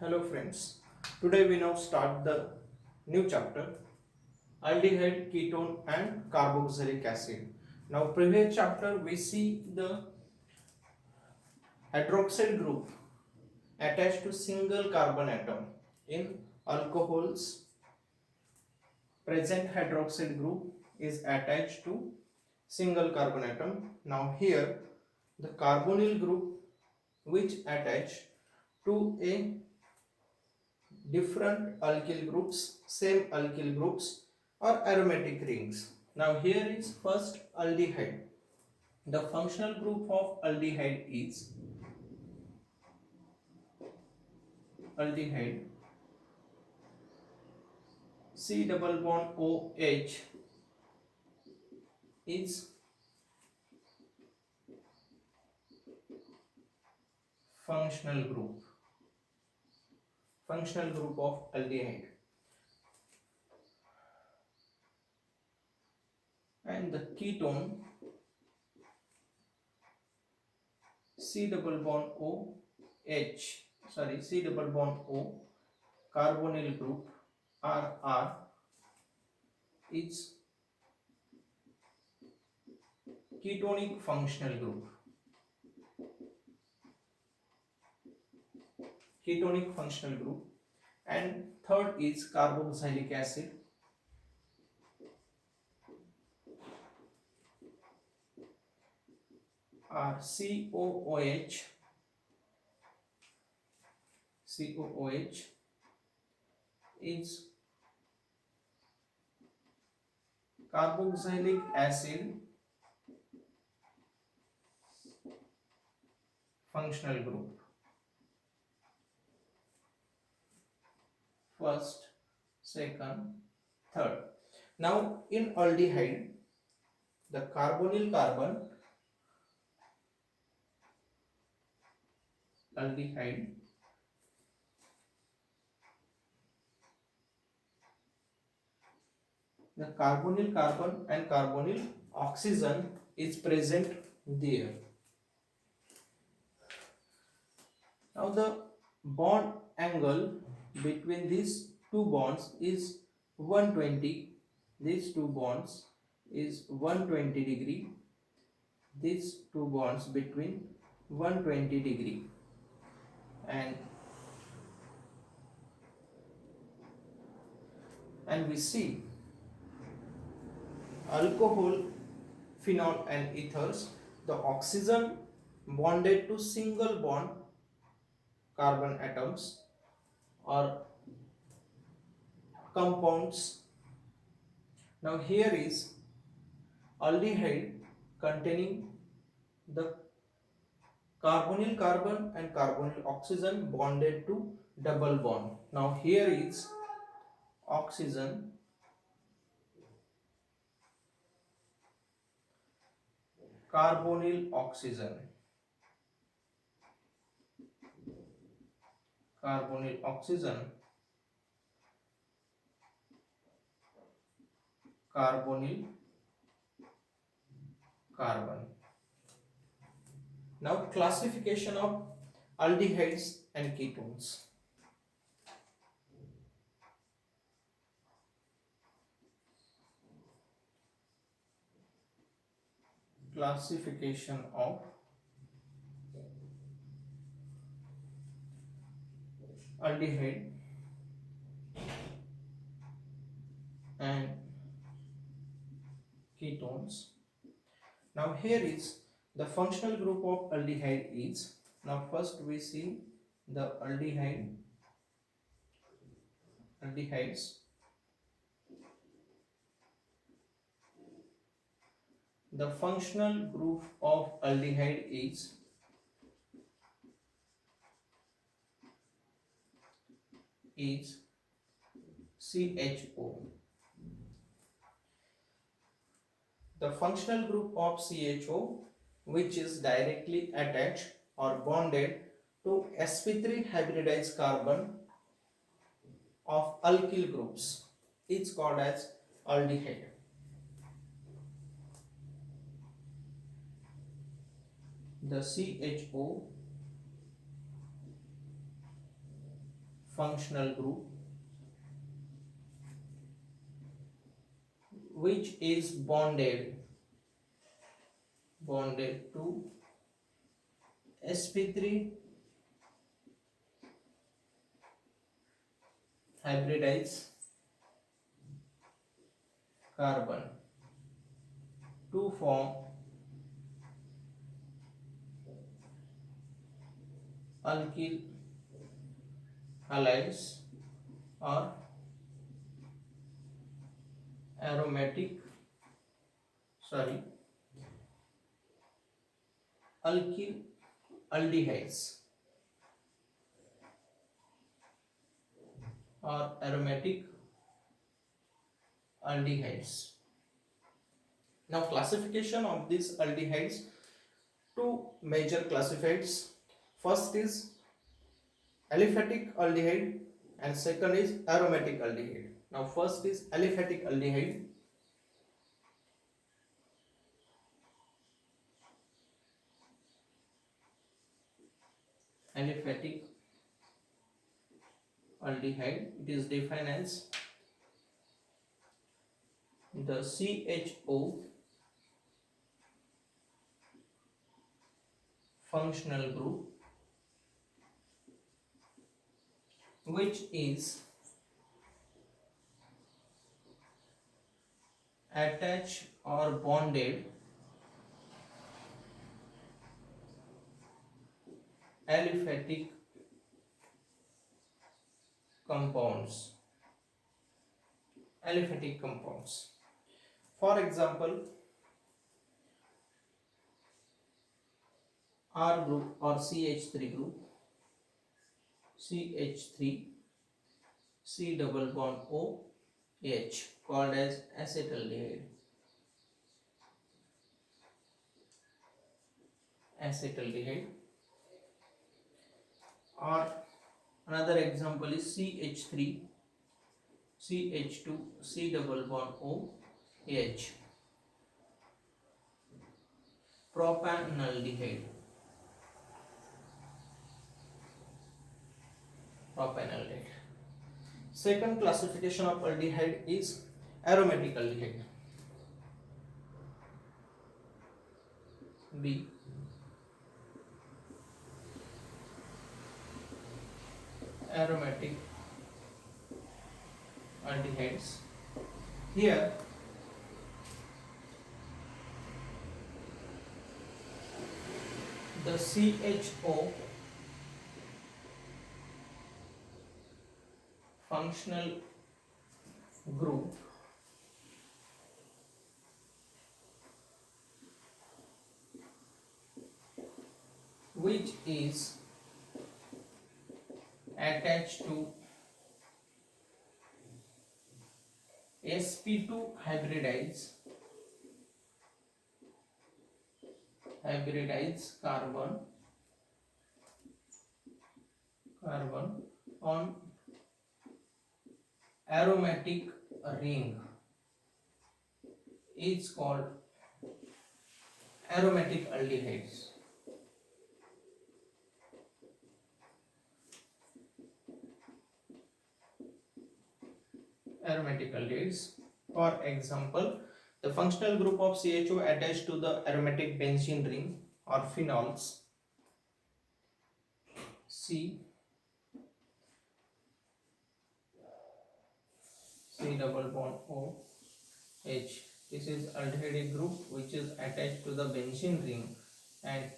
Hello friends, today we now start the new chapter aldehyde, ketone and carboxylic acid. Now previous chapter we see the hydroxide group attached to single carbon atom. In alcohols, present hydroxide group is attached to single carbon atom. Now here the carbonyl group which attach to a different alkyl groups, same alkyl groups or aromatic rings. Now here is first aldehyde. The functional group of aldehyde is aldehyde C double bond OH is functional group. Functional group of aldehyde. And the ketone C double bond C double bond O carbonyl group RR is ketonic functional group. Ketonic functional group. And third is carboxylic acid. Or COOH. COOH is carboxylic acid functional group. First, second, third. Now in aldehyde, the carbonyl carbon aldehyde the carbonyl carbon and carbonyl oxygen is present there. Now the bond angle between these two bonds is 120. These two bonds is 120 degree. These two bonds between 120 degree. And we see alcohol, phenol and ethers, the oxygen bonded to single bond carbon atoms or compounds. Now here is aldehyde containing the carbonyl carbon and carbonyl oxygen bonded to double bond. Now here is oxygen, carbonyl oxygen, carbonyl oxygen, carbonyl carbon. Now classification of aldehydes and ketones. Classification of aldehyde and ketones. Now here is the functional group of aldehyde is, now first we see the aldehydes. The functional group of aldehyde is CHO. The functional group of CHO which is directly attached or bonded to sp3 hybridized carbon of alkyl groups is called as aldehyde. The CHO functional group which is bonded to sp3 hybridized carbon to form alkyl halides or alkyl aldehydes or aromatic aldehydes. Now classification of these aldehydes, two major classifieds. First is aliphatic aldehyde and second is aromatic aldehyde. Now first is aliphatic aldehyde. Aliphatic aldehyde, it is defined as the CHO functional group which is attached or bonded aliphatic compounds. For example, R group or CH3 group, CH3 C double bond O H, called as acetaldehyde. Or another example is CH3 CH2 C double bond O H, propanaldehyde. Second classification of aldehyde is aromatic aldehyde. B. Aromatic aldehydes. Here the CHO functional group which is attached to sp2 hybridized carbon on aromatic ring is called aromatic aldehydes. For example, the functional group of CHO attached to the aromatic benzene ring or phenols C double bond O H. This is aldehyde group which is attached to the benzene ring and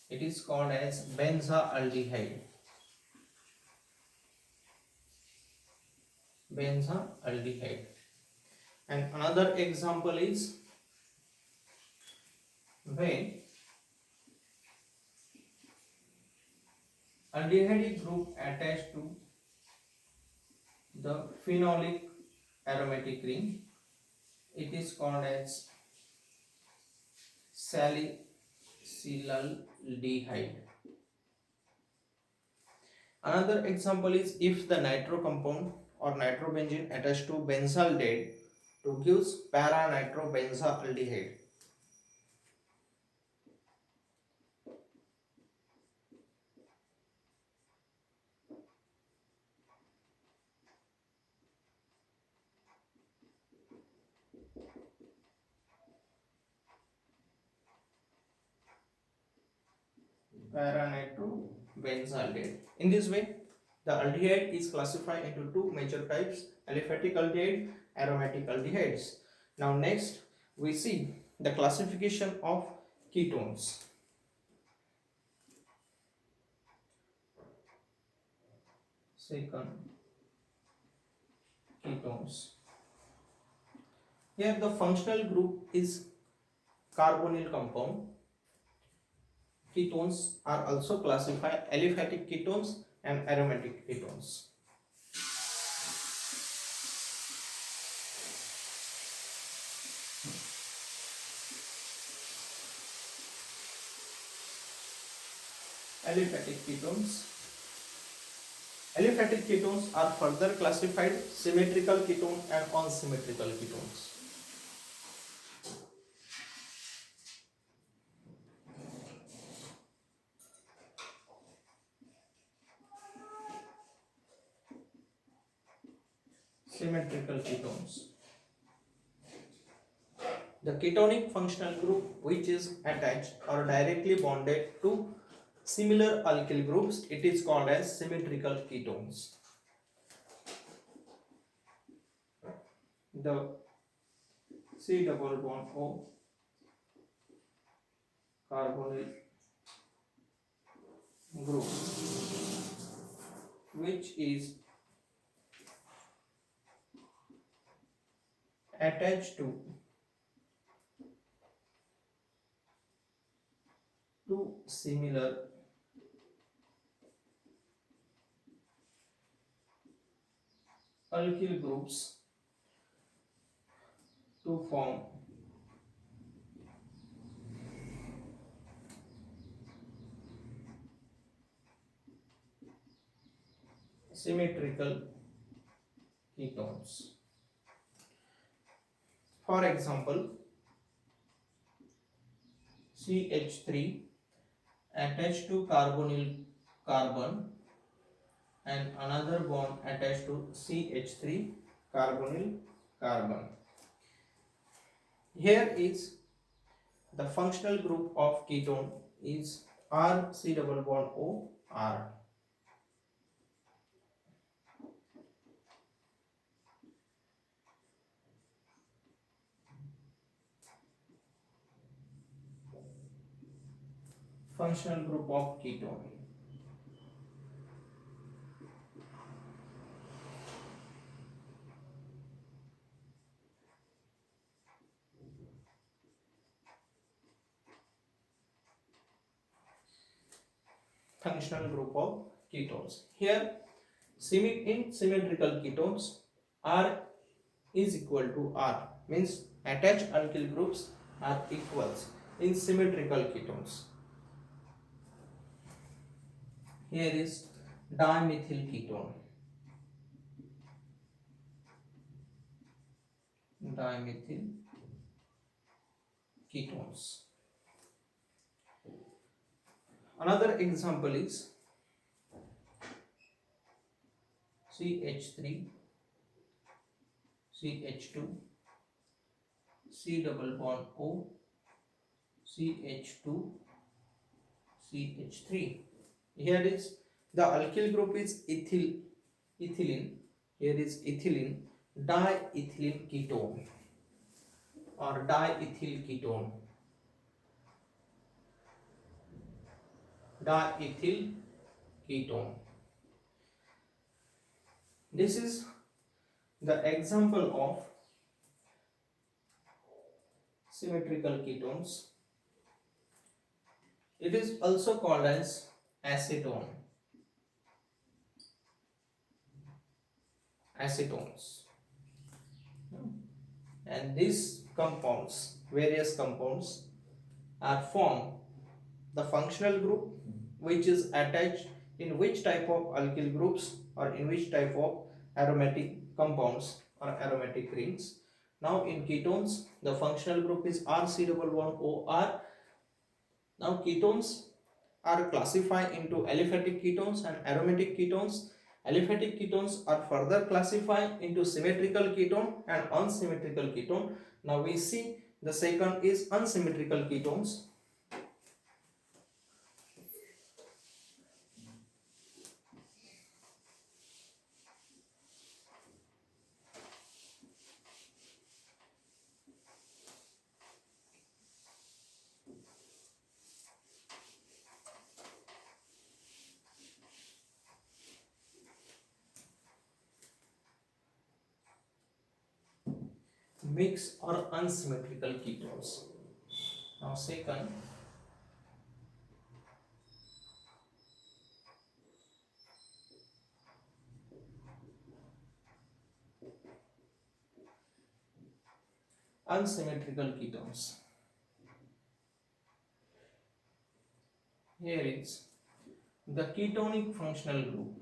it is called as benzaldehyde. And another example is when aldehyde group attached to the phenolic aromatic ring, it is called as salicylaldehyde. Another example is if the nitro compound or nitrobenzene attached to benzaldehyde to gives para-nitrobenzaldehyde. Para-nitrobenzaldehyde. In this way, the aldehyde is classified into two major types: aliphatic aldehyde, aromatic aldehydes. Now next we see the classification of ketones. Second, ketones. Here the functional group is carbonyl compound. Ketones are also classified aliphatic ketones and aromatic ketones. Aliphatic ketones. Aliphatic ketones are further classified symmetrical ketone and unsymmetrical ketones. Symmetrical ketones. The ketonic functional group which is attached or directly bonded to similar alkyl groups, it is called as symmetrical ketones. The C double bond O carbonyl group which is attached to two similar alkyl groups to form symmetrical ketones. For example, CH3 attached to carbonyl carbon and another bond attached to CH3 carbonyl carbon. Here is the functional group of ketone is R C double bond O R. Functional group of ketone. Functional group of ketones. Here, in symmetrical ketones, R is equal to R, means attached alkyl groups are equals in symmetrical ketones. Here is dimethyl ketone. Dimethyl ketones. Another example is CH3, CH2, C double bond O, CH2, CH3. Here is the alkyl group is ethylene. Here is ethylene, diethylene ketone or diethyl ketone. Diethyl ketone. This is the example of symmetrical ketones. It is also called as acetone. Acetones. And these compounds, various compounds, are formed the functional group which is attached in which type of alkyl groups or in which type of aromatic compounds or aromatic rings. Now in ketones, the functional group is RC double bond OR. Now ketones are classified into aliphatic ketones and aromatic ketones. Aliphatic ketones are further classified into symmetrical ketone and unsymmetrical ketone. Now we see the second is unsymmetrical ketones. mixed or unsymmetrical ketones. Now second, unsymmetrical ketones. Here is the ketonic functional group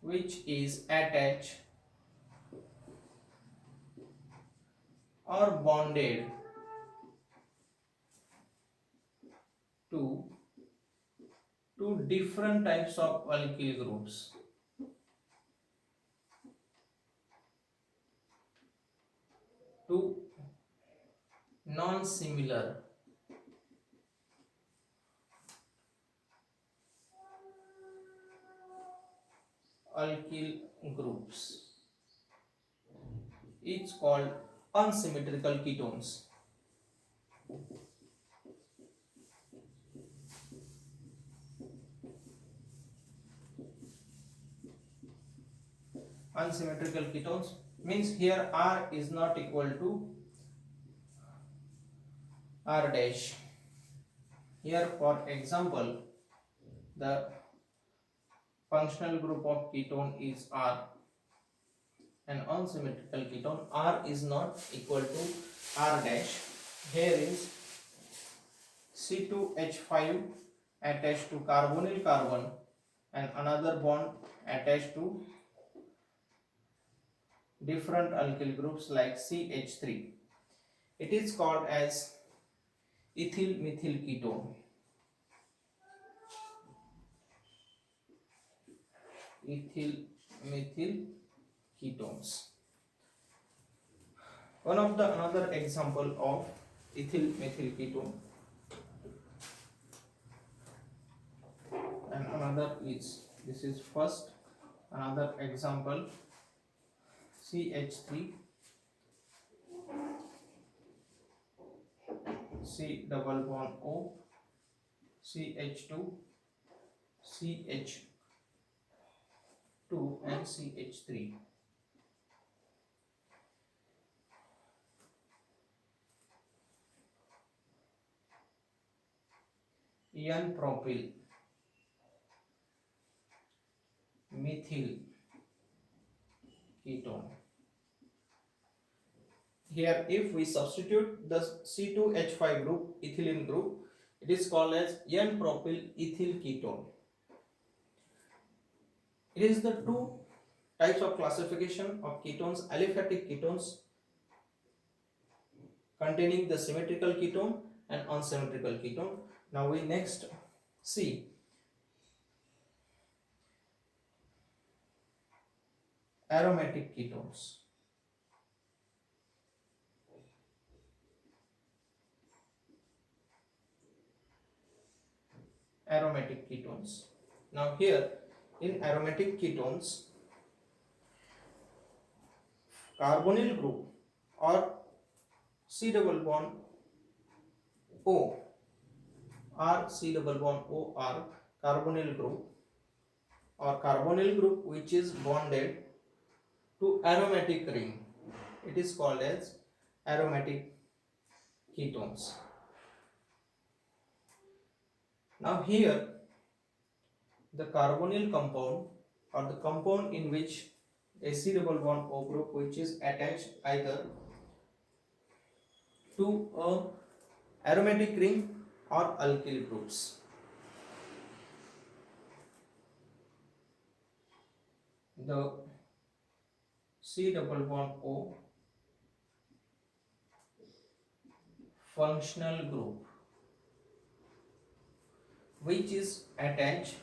which is attached or bonded to two different types of alkyl groups. Two non-similar alkyl groups. It's called unsymmetrical ketones. Unsymmetrical ketones means here R is not equal to R dash. Here for example, the functional group of ketone is R, and unsymmetrical ketone R is not equal to R dash. Here is C2H5 attached to carbonyl carbon and another bond attached to different alkyl groups like CH3. It is called as ethyl methyl ketone. Ethyl methyl ketones. One of the another example of ethyl methyl ketone, and another is, this is first, another example CH3 C double bond O CH2 CH2 and CH3. N-propyl methyl ketone. Here if we substitute the C2H5 group, ethylene group, it is called as N-propyl ethyl ketone. It is the two types of classification of ketones: aliphatic ketones containing the symmetrical ketone and unsymmetrical ketone. Now we next see aromatic ketones. Aromatic ketones. Now here in aromatic ketones, carbonyl group or C double bond O or C double bond O are carbonyl group or carbonyl group which is bonded to aromatic ring. It is called as aromatic ketones. Now here the carbonyl compound or the compound in which a C double bond O group which is attached either to a aromatic ring or alkyl groups. The C double bond O functional group which is attached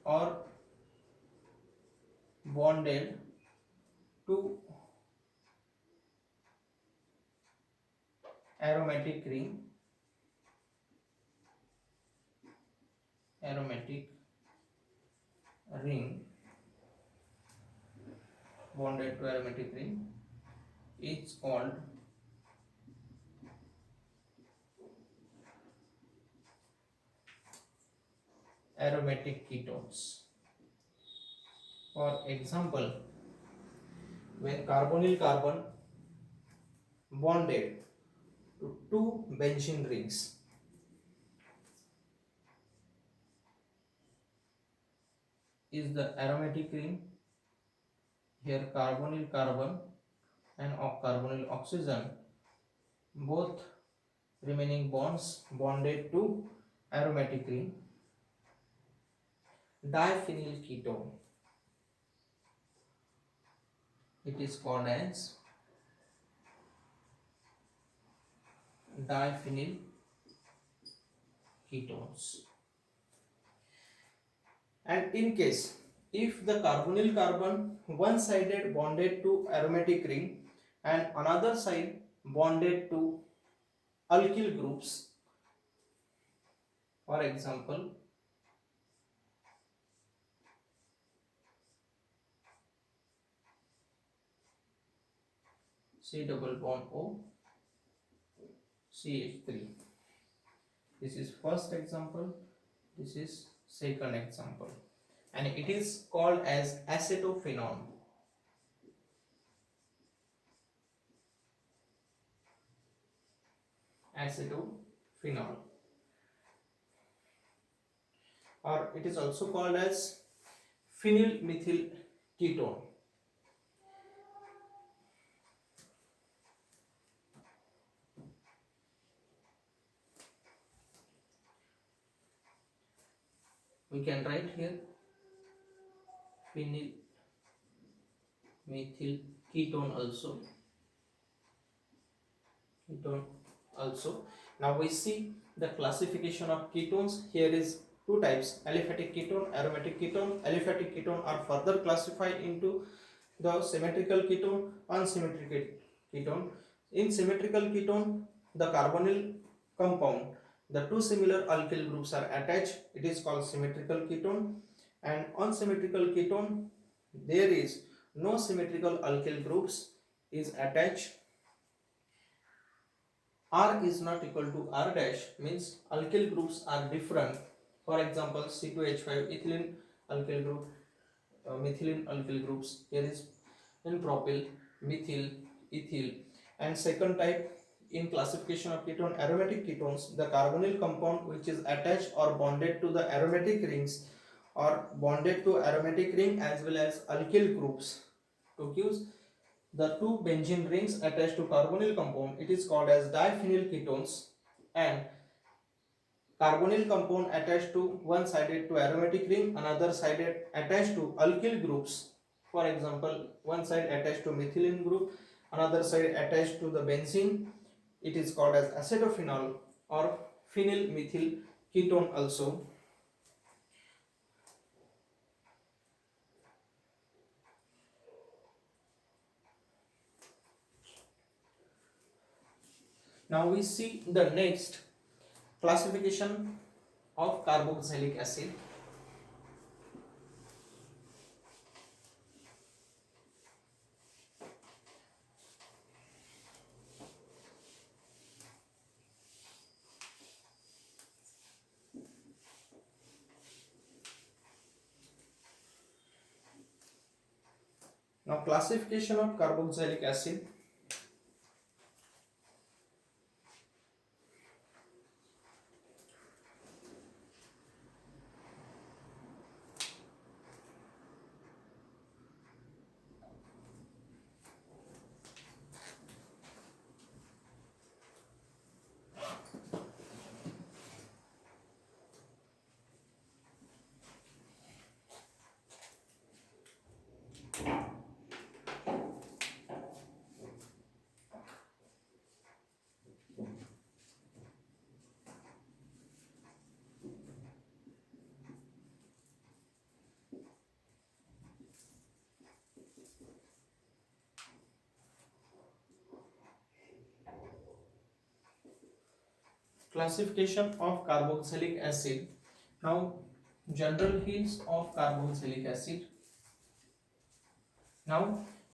or bonded to aromatic ring bonded to aromatic ring is called aromatic ketones. For example, when carbonyl carbon bonded to two benzene rings, is the aromatic ring. Here carbonyl carbon and carbonyl oxygen, both remaining bonds bonded to aromatic ring. Diphenyl ketone, it is called as diphenyl ketones. And in case if the carbonyl carbon one sided bonded to aromatic ring and another side bonded to alkyl groups, for example C double bond O CH3. This is first example, this is second example, and it is called as acetophenone. Acetophenol, or it is also called as phenyl methyl ketone. We can write here phenyl methyl ketone also. Now we see the classification of ketones. Here is two types: aliphatic ketone, aromatic ketone. Aliphatic ketone are further classified into the symmetrical ketone, unsymmetrical ketone. In symmetrical ketone, the carbonyl compound, the two similar alkyl groups are attached, it is called symmetrical ketone. And unsymmetrical ketone, there is no symmetrical alkyl groups is attached. R is not equal to R dash, means alkyl groups are different. For example, C2H5 ethylene alkyl group, methylene alkyl groups. Here is in propyl, methyl, ethyl. And second type in classification of ketone, aromatic ketones, the carbonyl compound which is attached or bonded to the aromatic rings or bonded to aromatic ring as well as alkyl groups to give the two benzene rings attached to carbonyl compound, it is called as diphenyl ketones. And carbonyl compound attached to one sided to aromatic ring, another sided attached to alkyl groups. For example, one side attached to methylene group, another side attached to the benzene, it is called as acetophenol or phenyl methyl ketone also. Now we see the next classification of carboxylic acid. Now classification of carboxylic acid. Classification of carboxylic acid. Now general hints of carboxylic acid. Now